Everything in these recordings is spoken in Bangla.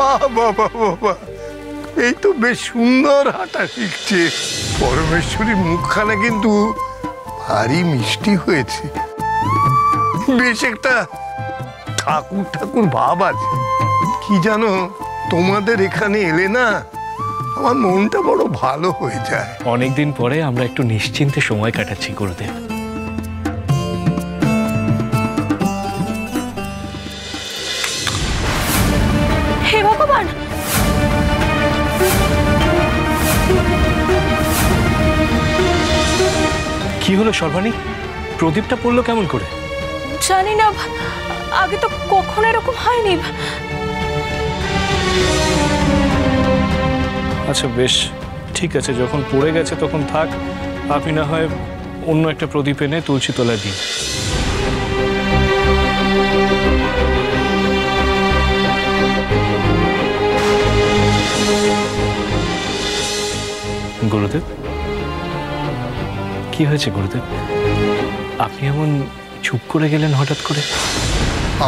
বাবা বাবা, এই তো বেশ সুন্দর হাঁটা শিখছে। পরমেশ্বরী মুখখানা কিন্তু ভারী মিষ্টি হয়েছে, বেশ একটা ঠাকুর ঠাকুর ভাব আছে। কি জানো, তোমাদের এখানে এলে না আমার মনটা বড় ভালো হয়ে যায়। অনেকদিন পরে আমরা একটু নিশ্চিন্তে সময় কাটাচ্ছি গুরুদেব। হে ভগবান, কি হলো সর্বাণী, প্রদীপটা পড়লো কেমন করে? জানি না, আগে তো কখনো এরকম হয়নি। আচ্ছা বেশ, ঠিক আছে, যখন পড়ে গেছে তখন থাক। আপনি না হয় অন্য একটা প্রদীপ এনে তুলসী তলায় দিন। গুরুদেব, কি হয়েছে গুরুদেব? আপনি এমন চুপ করে গেলেন হঠাৎ করে?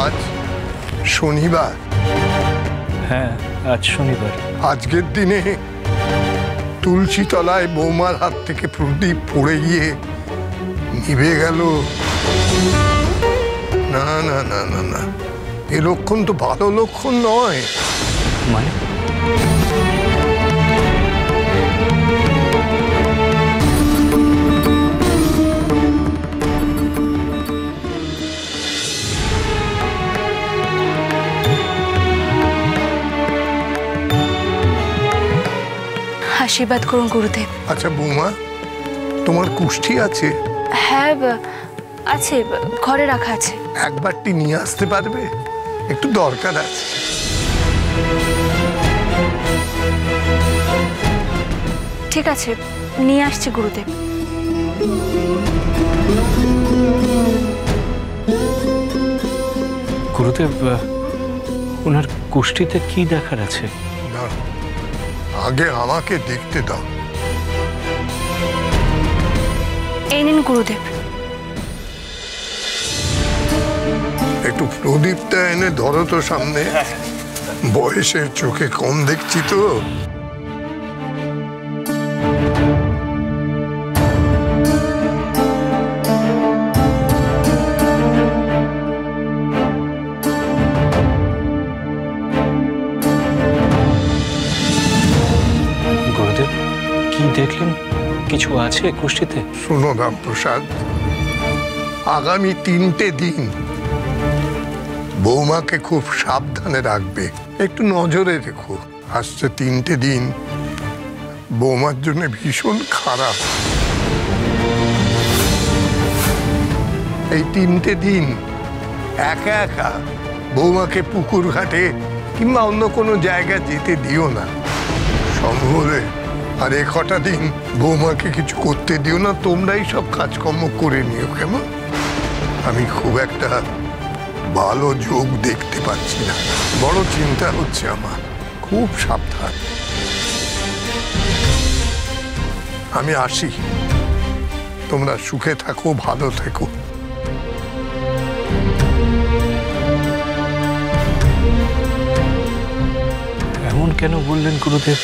আজ শনিবার। হ্যাঁ, আজ শনিবার। আজকের দিনে তুলসী তলায় বৌমার হাত থেকে প্রদীপ পড়ে গিয়ে নিভে গেল। না না না না না, এ লক্ষণ তো ভালো লক্ষণ নয়। মানে? আশীর্বাদ করুন গুরুদেব। আচ্ছা বৌমা, তোমার কুষ্ঠি আছে? হ্যাঁ আছে, ঘরে রাখা আছে। একবারটি নিয়ে আসতে পারবে? একটু দরকার আছে। ঠিক আছে, নিয়ে আসছি গুরুদেব। গুরুদেব, ওনার কুষ্ঠিতে কি দেখার আছে? না, আগে আমাকে দেখতে দাও। এই নিন গুরুদেব। একটু প্রদীপটা এনে ধরো তো সামনে। বয়সের চোখে কম দেখছি তো। গুরুদেব, কি দেখলেন? কিছু আছে কুষ্ঠিতে? শোনো রামপ্রসাদ, আগামী 3টে দিন বৌমাকে খুব সাবধানে রাখবে, একটু নজরে রেখো। আসছে 3টে দিন বৌমার জন্য ভীষণ খারাপ। এই 3টে দিন একা একা বৌমাকে পুকুর ঘাটে কিংবা অন্য কোনো জায়গায় যেতে দিও না সম্ভব হলে। আর এ কটা দিন বৌমাকে কিছু করতে দিও না, তোমরাই সব কাজকর্ম করে নিও, কেমন? আমি খুব একটা ভালো যোগ দেখতে পাচ্ছি না, বড় চিন্তা হচ্ছে আমার। খুব সাবধান। আমি আসি, তোমরা সুখে থাকো, ভালো থেকো। এমন কেন বললেন গুরুদেব?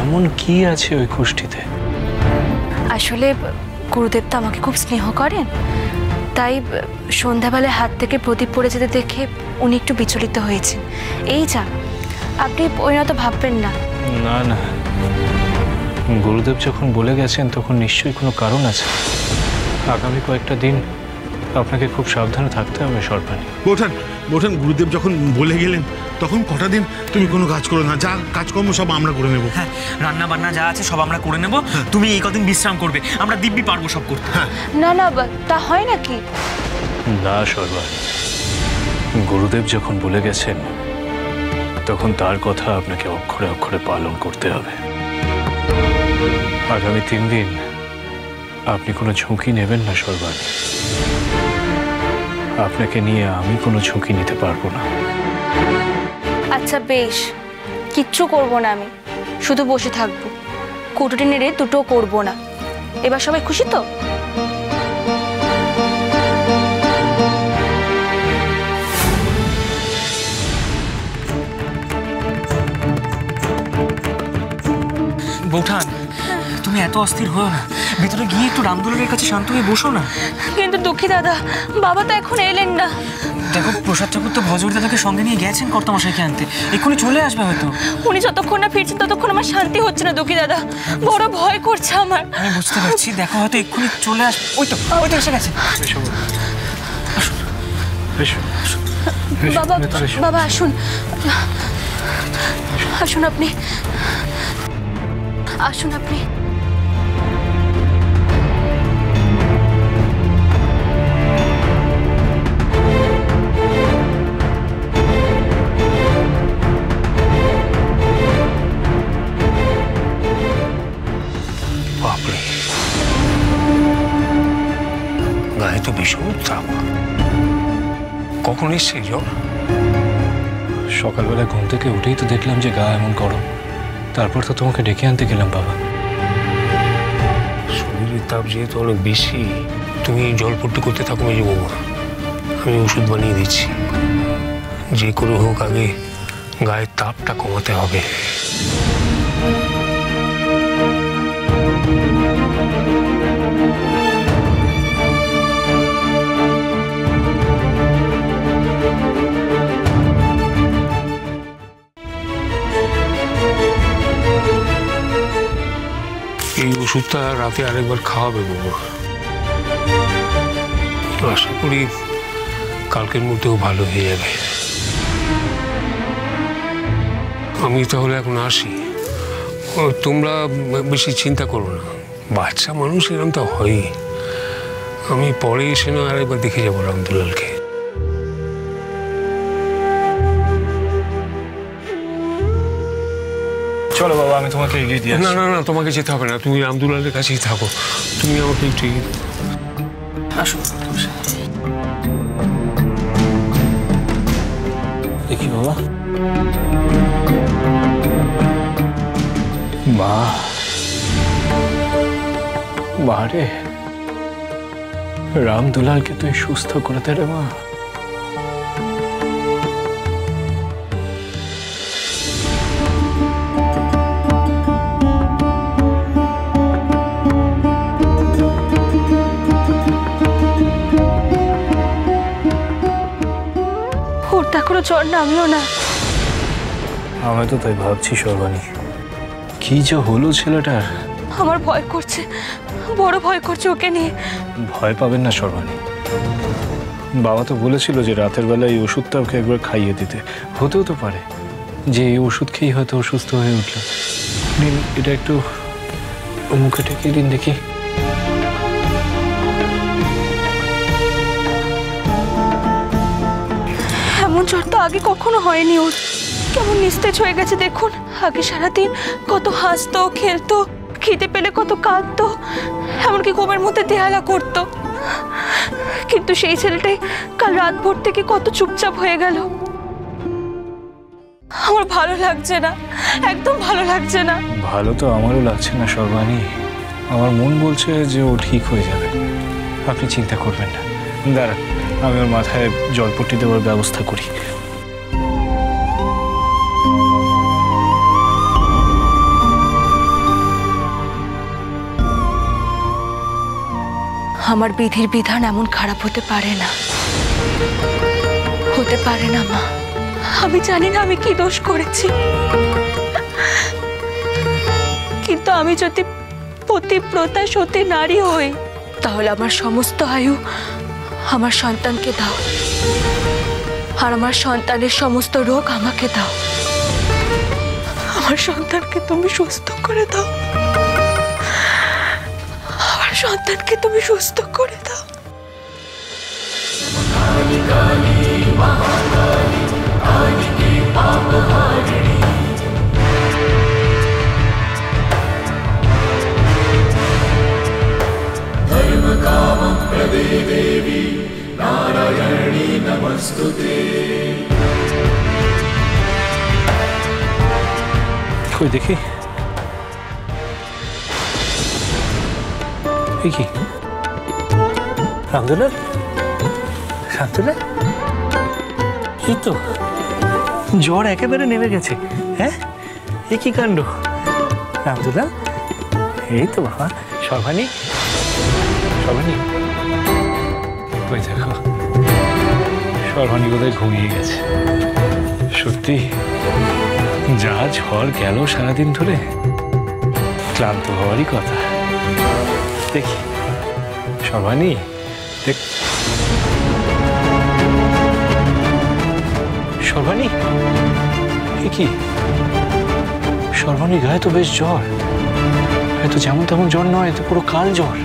এমন কি আছে ওই কুষ্ঠিতে? আসলে গুরুদেব তো আমাকে খুব স্নেহ করেন, তাই সন্ধ্যাবেলায় হাত থেকে প্রদীপ পড়ে যেতে দেখে উনি একটু বিচলিত হয়েছেন। এই যা, আপনি ওই না তো ভাববেন না। না না, গুরুদেব যখন বলে গেছেন তখন নিশ্চয়ই কোনো কারণ আছে। আগামী কয়েকটা দিন আপনাকে খুব সাবধানে থাকতে হবে সর্বাণী। বোঠান, গুরুদেব যখন বলে গেলেন তখন কটা দিন তুমি কোনো কাজ করো না, যা কাজকর্ম সব আমরা করে নেবো। হ্যাঁ, রান্না বান্না যা আছে সব আমরা করে নেবো। তুমি এই কদিন বিশ্রাম করবে, আমরা দিব্যি পারবো সব করতে। না না, তা হয় নাকি? না সর্বাণী, গুরুদেব যখন বলে গেছেন তখন তার কথা আপনাকে অক্ষরে অক্ষরে পালন করতে হবে। আগামী 3 দিন আপনি কোনো ঝুঁকি নেবেন না সর্বাণী। আপনাকে নিয়ে আমি কোনো ঝুঁকি নিতে পারবো না। আচ্ছা বেশ, কিচ্ছু করব না, আমি শুধু বসে থাকবো। কুটুটি নেড়ে দুটো করব না। এবার সবাই খুশি তো? এত অস্থির হয়েও না, ভিতরে গিয়ে একটু রামদুলালের কাছে শান্ত হয়ে বসো না। কিন্তু দুঃখী দাদা, বাবা তো এখন এলেন না। দেখো প্রসাদ ঠাকুর তো ভজর দাদাকে সঙ্গে নিয়ে গেছেন কর্তামশাইকে আনতে, এক্ষুনি চলে আসবে হয়তো। উনি যতক্ষণ না ফিরছেন ততক্ষণ আমার শান্তি হচ্ছে না দুঃখী দাদা, বড় ভয় করছে আমার। আমি বুঝতে পারছি, দেখো হয়তো এক্ষুনি চলে আসবে। ওই তো এসে গেছে। বাবা, বাবা আসুন, আসুন আপনি, আসুন আপনি। বাপরে, গায়ে তো ভীষণ চাপ। কখন এসছে জ্বর? সকালবেলা ঘুম থেকে উঠেই তো দেখলাম যে গা এমন গরম, তারপর তো তোমাকে ডেকে আনতে গেলাম বাবা। শরীরের তাপ যেহেতু অনেক বেশি, তুমি জলপট্টি করতে থাকো মেজবাবু, আমি ওষুধ বানিয়ে দিচ্ছি। যে করে হোক আগে গায়ের তাপটা কমাতে হবে। এই ওষুধটা রাতে আরেকবার খাওয়াবে বাবু। আশা করি কালকের মধ্যেও ভালো হয়ে যাবে। আমি তাহলে এখন আসি। তোমরা বেশি চিন্তা করো না, বাচ্চা মানুষ এরকম তো হয়ই। আমি পরে এসে না আরেকবার দেখে যাবো রামদুলালকে। চলো বাবা, আমি তোমাকে এগিয়ে দিয়ে না না না, তোমাকে যেতে হবে না, তুমি রামদুলালের কাছেই থাকো। তুমি আমাকে একটু আসো। দেখি বাবা। মা রে, রামদুলালকে তুই সুস্থ করে দে রে মা। ওর তা কোনো জ্বর নামলো না। আমি তো তাই ভাবছি সর্বাণী, কি যে হলো ছেলেটার। আমার ভয় করছে, বড় ভয় করছে ওকে নিয়ে। ভয় পাবেন না সর্বাণী, বাবা তো বলেছিল যে রাতের বেলা এই ওষুধটা ওকে একবার খাইয়ে দিতে। হতেও তো পারে যে এই ওষুধ খেয়েই হয়তো অসুস্থ হয়ে উঠল। নিন, এটা একটু মুখে ঠেকিয়ে দিন দেখি। এমন জ্বর তো আগে কখনো হয়নি ওর, কেমন নিস্তেজ হয়ে গেছে দেখুন। আগে সারাদিন কত হাসতো, খেলতো, খিদে পেলে কত কাঁদতো, এমনকি ঘুমের মধ্যে দেয়ালা করতো। কিন্তু সেই ছেলেটাই কাল রাত ভোর থেকে কত চুপচাপ হয়ে গেল। আমার ভালো লাগছে না, একদম ভালো লাগছে না। ভালো তো আমারও লাগছে না সর্বাণী, আমার মন বলছে যে ও ঠিক হয়ে যাবে। আপনি চিন্তা করবেন না, দাঁড়ান আমি ওর মাথায় জলপট্টি দেওয়ার ব্যবস্থা করি। আমার বিধির বিধান এমন খারাপ হতে পারে না, হতে পারে না মা। আমি জানি না আমি কি দোষ করেছি, কিন্তু আমি যদি পতিব্রতা সতী নারী হই তাহলে আমার সমস্ত আয়ু আমার সন্তানকে দাও, আর আমার সন্তানের সমস্ত রোগ আমাকে দাও। আমার সন্তানকে তুমি সুস্থ করে দাও, আমার সন্তানকে তুমি সুস্থ করে দাও। কই দেখি, কি রামদুলাল, রামদুলাল, এই তো জ্বর একেবারে নেমে গেছে। হ্যাঁ, এ কি কাণ্ড রামদুলাল, এই তো বাবা। সর্বাণী, সর্বাণী, ওই দেখো সর্বাণী বোধহয় ঘুমিয়ে গেছে। সত্যি যা ঝড় গেল সারাদিন ধরে, ক্লান্ত হওয়ারই কথা। দেখি সর্বাণী, দেখ সর্বাণী, এ কি সর্বাণীর গায়ে তো বেশ জ্বর, হয়তো যেমন তেমন জ্বর নয়, তো পুরো কাল জ্বর।